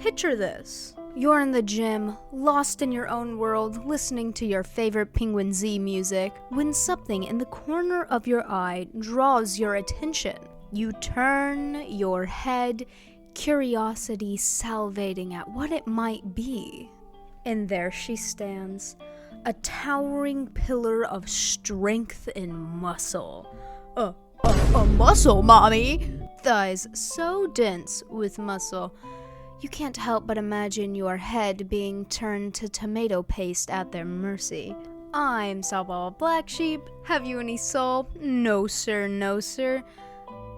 Picture this. You're in the gym, lost in your own world, listening to your favorite Penguin Z music, when something in the corner of your eye draws your attention. You turn your head, curiosity salivating at what it might be. And there she stands, a towering pillar of strength and muscle. A muscle, mommy! Thighs so dense with muscle, you can't help but imagine your head being turned to tomato paste at their mercy. I'm Salbaba Black Sheep. Have you any soul? No sir, no sir.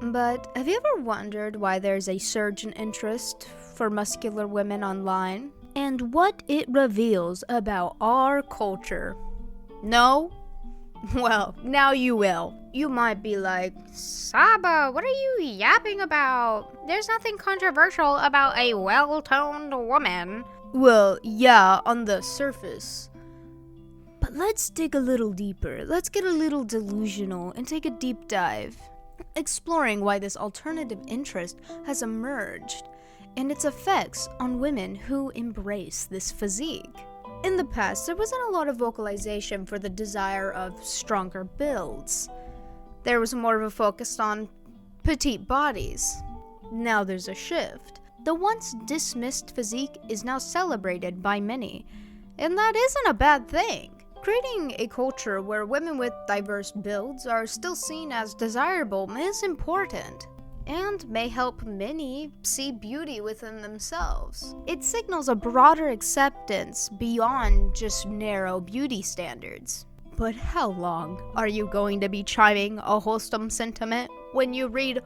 But have you ever wondered why there's a surge in interest for muscular women online? And what it reveals about our culture? No? Well, now you will. You might be like, Saba, what are you yapping about? There's nothing controversial about a well-toned woman. Well, yeah, on the surface. But let's dig a little deeper. Let's get a little delusional and take a deep dive, exploring why this alternative interest has emerged and its effects on women who embrace this physique. In the past, there wasn't a lot of vocalization for the desire of stronger builds. There was more of a focus on petite bodies. Now there's a shift. The once dismissed physique is now celebrated by many, and that isn't a bad thing. Creating a culture where women with diverse builds are still seen as desirable is important, and may help many see beauty within themselves. It signals a broader acceptance beyond just narrow beauty standards. But how long are you going to be chiming a wholesome sentiment when you read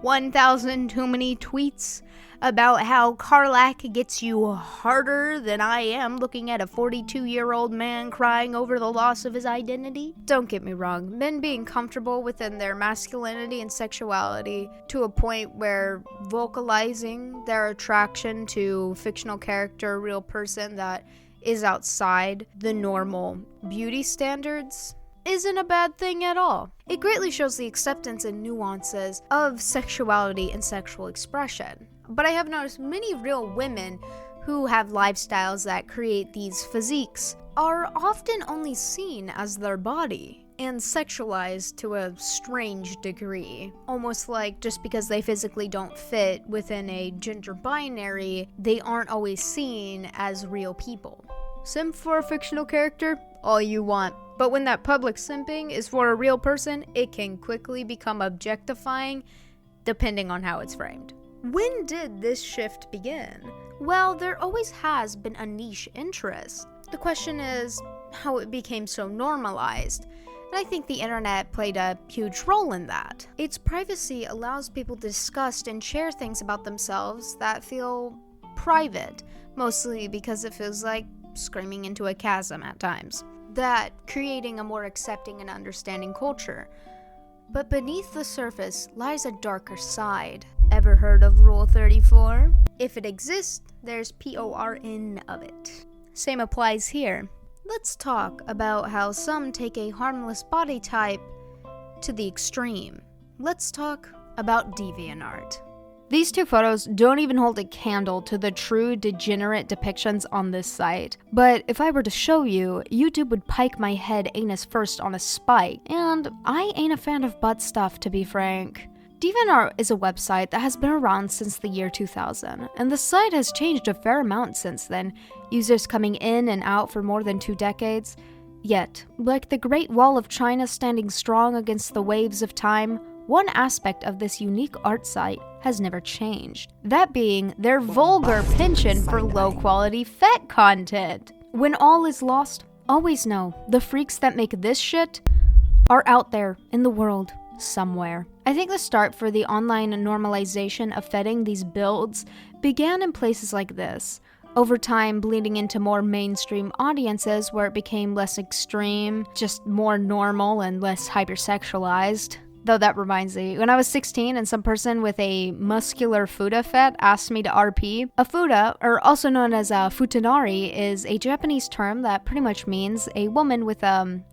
1,000 too many tweets about how Karlach gets you harder than I am looking at a 42-year-old man crying over the loss of his identity? Don't get me wrong, men being comfortable within their masculinity and sexuality to a point where vocalizing their attraction to fictional character, real person that is outside the normal beauty standards isn't a bad thing at all. It greatly shows the acceptance and nuances of sexuality and sexual expression. But I have noticed many real women who have lifestyles that create these physiques are often only seen as their body and sexualized to a strange degree. Almost like just because they physically don't fit within a gender binary, they aren't always seen as real people. Simp for a fictional character? All you want. But when that public simping is for a real person, it can quickly become objectifying depending on how it's framed. When did this shift begin? Well, there always has been a niche interest. The question is how it became so normalized. And I think the internet played a huge role in that. Its privacy allows people to discuss and share things about themselves that feel private, mostly because it feels like screaming into a chasm at times. That creating a more accepting and understanding culture. But beneath the surface lies a darker side. Ever heard of Rule 34? If it exists, there's PORN of it. Same applies here. Let's talk about how some take a harmless body type to the extreme. Let's talk about DeviantArt. These two photos don't even hold a candle to the true degenerate depictions on this site. But if I were to show you, YouTube would pike my head anus first on a spike. And I ain't a fan of butt stuff, to be frank. DeviantArt is a website that has been around since the year 2000, and the site has changed a fair amount since then, users coming in and out for more than 2 decades. Yet, like the Great Wall of China standing strong against the waves of time, one aspect of this unique art site has never changed. That being their vulgar penchant for low-quality fet content. When all is lost, always know the freaks that make this shit are out there in the world somewhere. I think the start for the online normalization of fetting these builds began in places like this, over time bleeding into more mainstream audiences where it became less extreme, just more normal and less hypersexualized. Though that reminds me, when I was 16 and some person with a muscular futa fet asked me to RP, a futa, or also known as a futanari, is a Japanese term that pretty much means a woman with a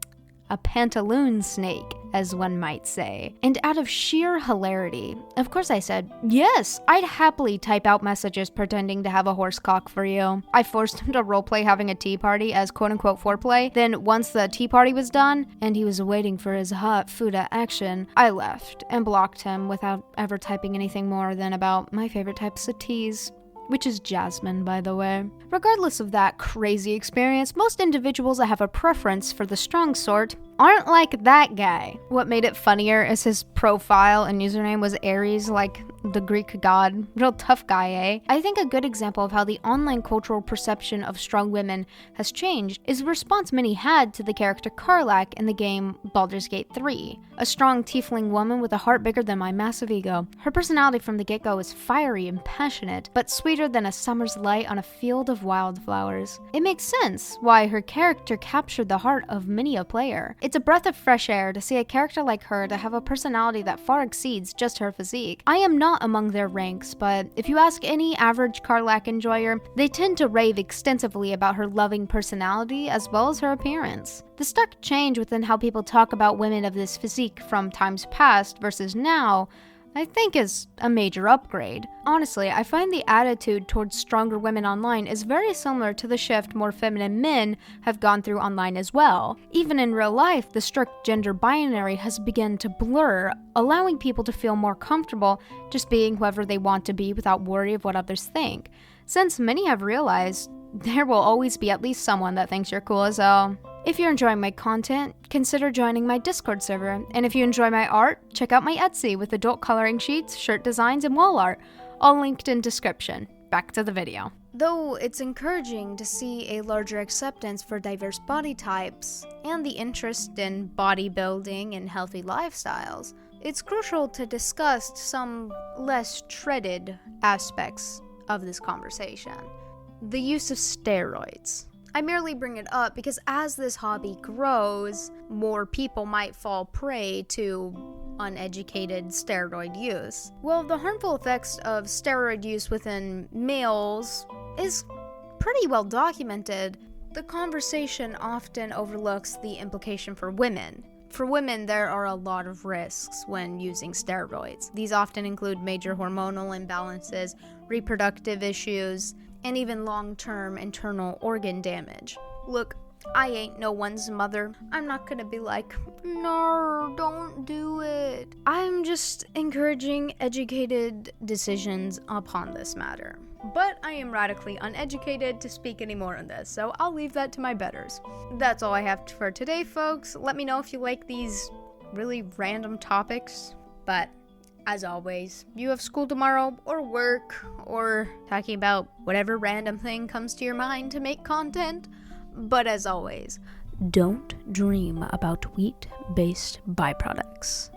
pantaloon snake. as one might say. And out of sheer hilarity, of course I said, yes, I'd happily type out messages pretending to have a horse cock for you. I forced him to roleplay having a tea party as quote-unquote foreplay. Then once the tea party was done, and he was waiting for his hot fuda action, I left and blocked him without ever typing anything more than about my favorite types of teas. Which is jasmine, by the way. Regardless of that crazy experience, most individuals that have a preference for the strong sort aren't like that guy. What made it funnier is his profile and username was Ares, like the Greek god. Real tough guy, eh? I think a good example of how the online cultural perception of strong women has changed is the response many had to the character Karlach in the game Baldur's Gate 3. A strong tiefling woman with a heart bigger than my massive ego. Her personality from the get-go is fiery and passionate, but sweeter than a summer's light on a field of wildflowers. It makes sense why her character captured the heart of many a player. It's a breath of fresh air to see a character like her to have a personality that far exceeds just her physique. I am not among their ranks, but if you ask any average Karlach enjoyer, they tend to rave extensively about her loving personality as well as her appearance. The stark change within how people talk about women of this physique from times past versus now, I think, is a major upgrade. Honestly, I find the attitude towards stronger women online is very similar to the shift more feminine men have gone through online as well. Even in real life, the strict gender binary has begun to blur, allowing people to feel more comfortable just being whoever they want to be without worry of what others think. Since many have realized there will always be at least someone that thinks you're cool as hell. If you're enjoying my content, consider joining my Discord server, and if you enjoy my art, check out my Etsy with adult coloring sheets, shirt designs, and wall art, all linked in description. Back to the video. Though it's encouraging to see a larger acceptance for diverse body types and the interest in bodybuilding and healthy lifestyles, it's crucial to discuss some less treaded aspects of this conversation. The use of steroids. I merely bring it up because as this hobby grows, more people might fall prey to uneducated steroid use. Well, the harmful effects of steroid use within males is pretty well documented. The conversation often overlooks the implication for women. For women, there are a lot of risks when using steroids. These often include major hormonal imbalances, reproductive issues, and even long-term internal organ damage. Look, I ain't no one's mother. I'm not gonna be like, no, don't do it. I'm just encouraging educated decisions upon this matter. But I am radically uneducated to speak any more on this, so I'll leave that to my betters. That's all I have for today, folks. Let me know if you like these really random topics, but as always, you have school tomorrow, or work, or talking about whatever random thing comes to your mind to make content. But as always, don't dream about wheat-based byproducts.